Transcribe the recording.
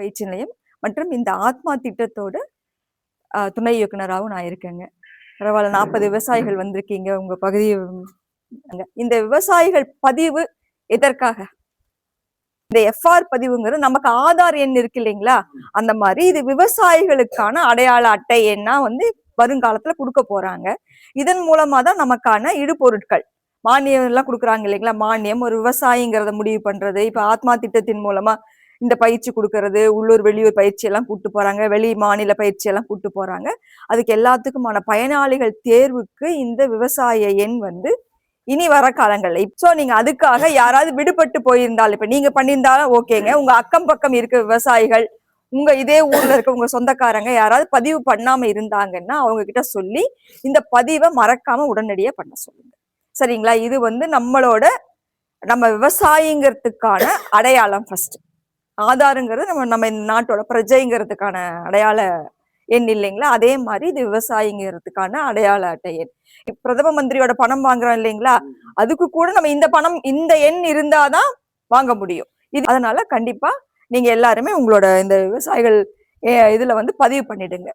பயிற்சி நிலையம் மற்றும் இந்த ஆத்மா திட்டத்தோட துணை இயக்குனராகவும் நான் இருக்கேங்க. பரவாயில்ல, 40 விவசாயிகள் வந்திருக்கீங்க உங்க பகுதி. இந்த விவசாயிகள் பதிவு எதற்காக? இந்த எஃப்ஆர் பதிவுங்கிறது நமக்கு ஆதார் எண் இருக்கு இல்லைங்களா, அந்த மாதிரி இது விவசாயிகளுக்கான அடையாள அட்டை எண்ணா வருங்காலத்துல கொடுக்க போறாங்க. இதன் மூலமா தான் நமக்கான இடுபொருட்கள் மானியம் எல்லாம் கொடுக்குறாங்க இல்லைங்களா. மானியம் ஒரு விவசாயிங்கிறத முடிவு பண்றது, இப்ப ஆத்மா திட்டத்தின் மூலமா இந்த பயிற்சி கொடுக்கறது, உள்ளூர் வெளியூர் பயிற்சி எல்லாம் கூட்டு போறாங்க, வெளி மாநில பயிற்சி எல்லாம் கூட்டு போறாங்க. அதுக்கு எல்லாத்துக்குமான பயனாளிகள் தேர்வுக்கு இந்த விவசாய எண் இனி வர காலங்கள்ல இப்போ நீங்க அதுக்காக யாராவது விடுபட்டு போயிருந்தாலும், இப்ப நீங்க பண்ணியிருந்தாலும் ஓகேங்க, உங்க அக்கம் பக்கம் இருக்க விவசாயிகள், உங்க இதே ஊர்ல இருக்க உங்க சொந்தக்காரங்க யாராவது பதிவு பண்ணாம இருந்தாங்கன்னா அவங்க கிட்ட சொல்லி இந்த பதிவை மறக்காம உடனடியா பண்ண சொல்லுங்க. சரிங்களா? இது நம்ம விவசாயிங்கிறதுக்கான அடையாளம். ஃபர்ஸ்ட் ஆதாருங்கிறது நம்ம இந்த நாட்டோட பிரஜைங்கிறதுக்கான அடையாள எண் இல்லைங்களா. அதே மாதிரி இது விவசாயிங்கிறதுக்கான அடையாள அட்டை எண். பிரதம மந்திரியோட பணம் வாங்குறோம் இல்லைங்களா, அதுக்கு கூட நம்ம இந்த எண் இருந்தாதான் வாங்க முடியும். அதனால கண்டிப்பா நீங்க எல்லாருமே உங்களோட இந்த விவசாயிகள் இதுல பதிவு பண்ணிடுங்க.